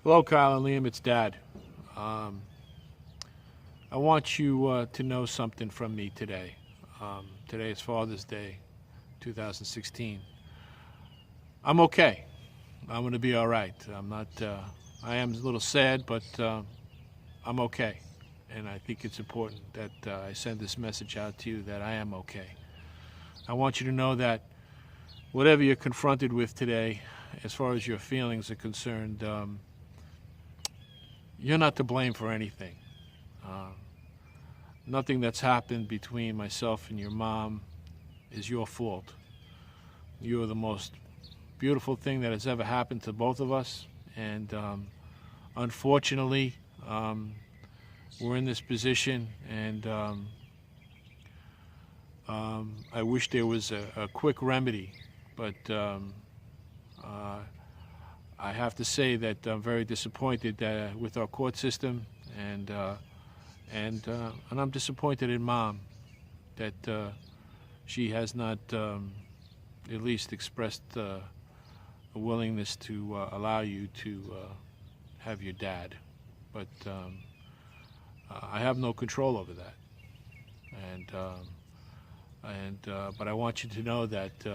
Hello, Kyle and Liam. It's Dad. Um, I want you to know something from me today. Today is Father's Day, 2016. I'm okay. I'm going to be all right. I'm not. I am a little sad, but I'm okay. And I think it's important that I send this message out to you that I am okay. I want you to know that whatever you're confronted with today, as far as your feelings are concerned, you're not to blame for anything. Uh, Nothing that's happened between myself and your mom is your fault. You are the most beautiful thing that has ever happened to both of us. And unfortunately, we're in this position, and I wish there was a quick remedy. But I have to say that I'm very disappointed with our court system, and I'm disappointed in Mom that she has not at least expressed a willingness to allow you to have your dad. But I have no control over that, but I want you to know that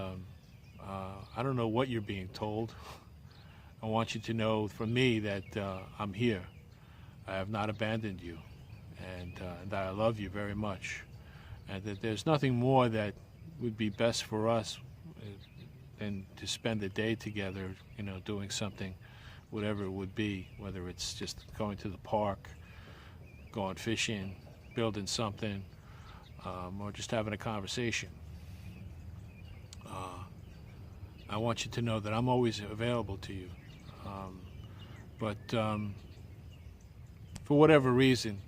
I don't know what you're being told. I want you to know from me that I'm here. I have not abandoned you, and that I love you very much, and that there's nothing more that would be best for us than to spend a day together, doing something, whatever it would be, whether it's just going to the park, going fishing, building something, or just having a conversation. I want you to know that I'm always available to you. But for whatever reason,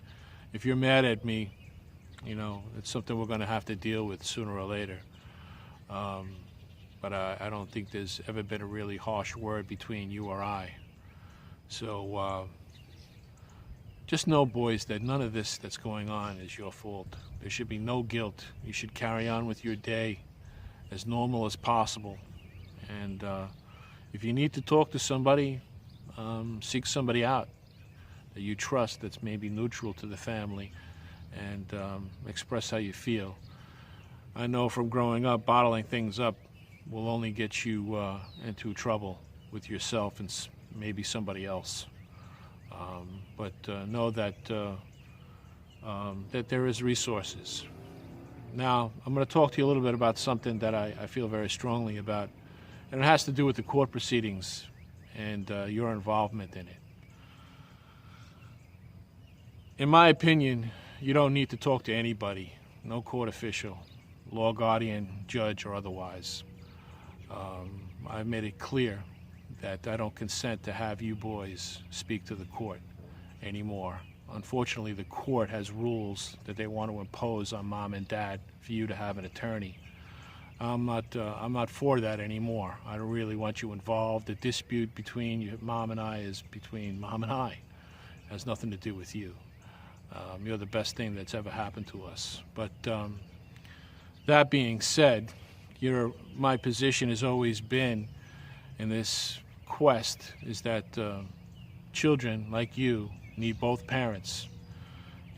if you're mad at me, it's something we're going to have to deal with sooner or later. But I don't think there's ever been a really harsh word between you or I. So just know, boys, that none of this that's going on is your fault. There should be no guilt. You should carry on with your day as normal as possible. And if you need to talk to somebody, seek somebody out that you trust that's maybe neutral to the family, and express how you feel. I know from growing up, bottling things up will only get you into trouble with yourself and maybe somebody else. But know that that there is resources. Now, I'm going to talk to you a little bit about something that I feel very strongly about, and it has to do with the court proceedings and your involvement in it. In my opinion, you don't need to talk to anybody, no court official, law guardian, judge, or otherwise. I've made it clear that I don't consent to have you boys speak to the court anymore. Unfortunately, the court has rules that they want to impose on Mom and Dad for you to have an attorney. I'm not for that anymore. I don't really want you involved. The dispute between your Mom and I is between Mom and I. It has nothing to do with you. You're the best thing that's ever happened to us. But that being said, my position has always been in this quest is that children like you need both parents.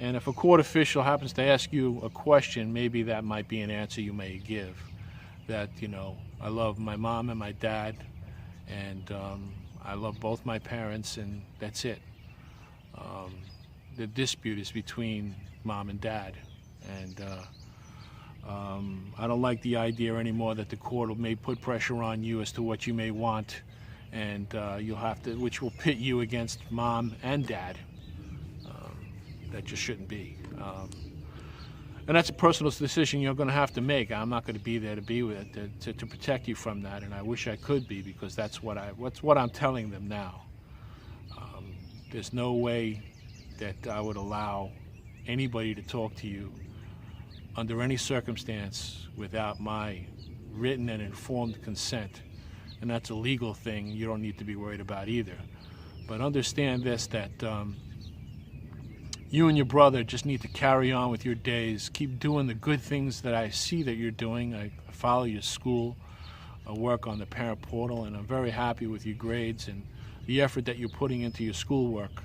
And if a court official happens to ask you a question, maybe that might be an answer you may give. That, I love my mom and my dad, and I love both my parents, and that's it. The dispute is between Mom and Dad, and I don't like the idea anymore that the court may put pressure on you as to what you may want, and you'll have to, which will pit you against Mom and Dad. That just shouldn't be. And that's a personal decision you're going to have to make. I'm not going to be there to be with it, to protect you from that, and I wish I could be, because that's what I'm telling them now. There's no way that I would allow anybody to talk to you under any circumstance without my written and informed consent. And that's a legal thing you don't need to be worried about either. But understand this, that you and your brother just need to carry on with your days. Keep doing the good things that I see that you're doing. I follow your school. I work on the parent portal, and I'm very happy with your grades, and the effort that you're putting into your schoolwork.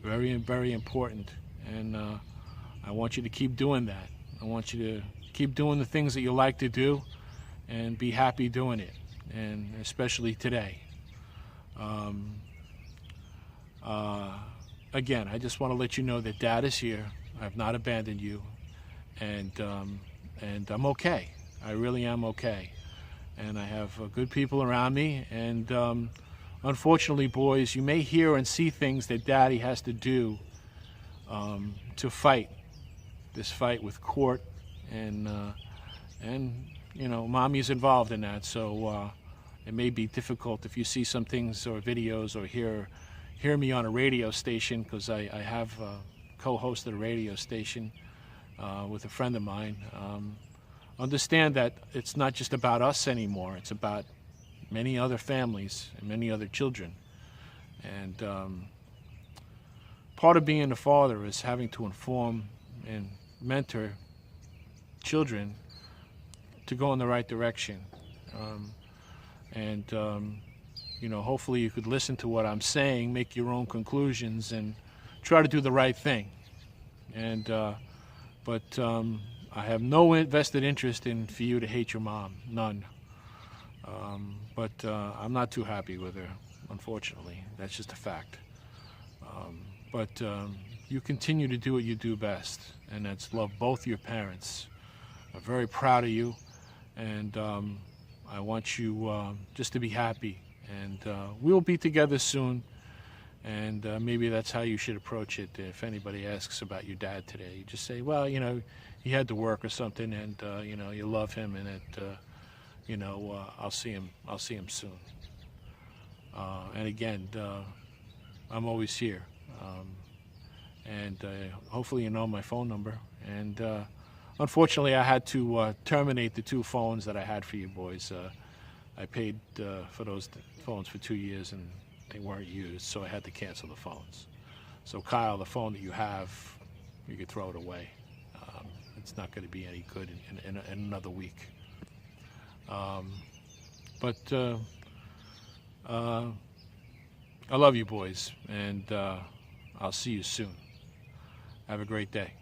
Very, very important. And I want you to keep doing that. I want you to keep doing the things that you like to do and be happy doing it, and especially today. Again, I just want to let you know that Dad is here. I've not abandoned you, and I'm okay. I really am okay, and I have good people around me. And unfortunately, boys, you may hear and see things that Daddy has to do to fight this fight with court, and you know, Mommy's involved in that. So it may be difficult if you see some things or videos or hear me on a radio station, because I have co-hosted a radio station with a friend of mine. Understand that it's not just about us anymore. It's about many other families and many other children. And part of being a father is having to inform and mentor children to go in the right direction. You know, hopefully you could listen to what I'm saying, make your own conclusions, and try to do the right thing. But I have no vested interest in for you to hate your mom, none. But I'm not too happy with her, unfortunately. That's just a fact. But you continue to do what you do best, and that's love both your parents. I'm very proud of you, and I want you just to be happy. And we'll be together soon, and maybe that's how you should approach it. If anybody asks about your dad today, you just say, well, you know, he had to work or something, and you know, you love him, and you know, I'll see him soon. And again, I'm always here, and hopefully you know my phone number. And unfortunately, I had to terminate the 2 phones that I had for you boys. I paid for those phones for 2 years, and they weren't used, so I had to cancel the phones. So Kyle, the phone that you have, you could throw it away. It's not going to be any good in another week. But I love you boys, and I'll see you soon. Have a great day.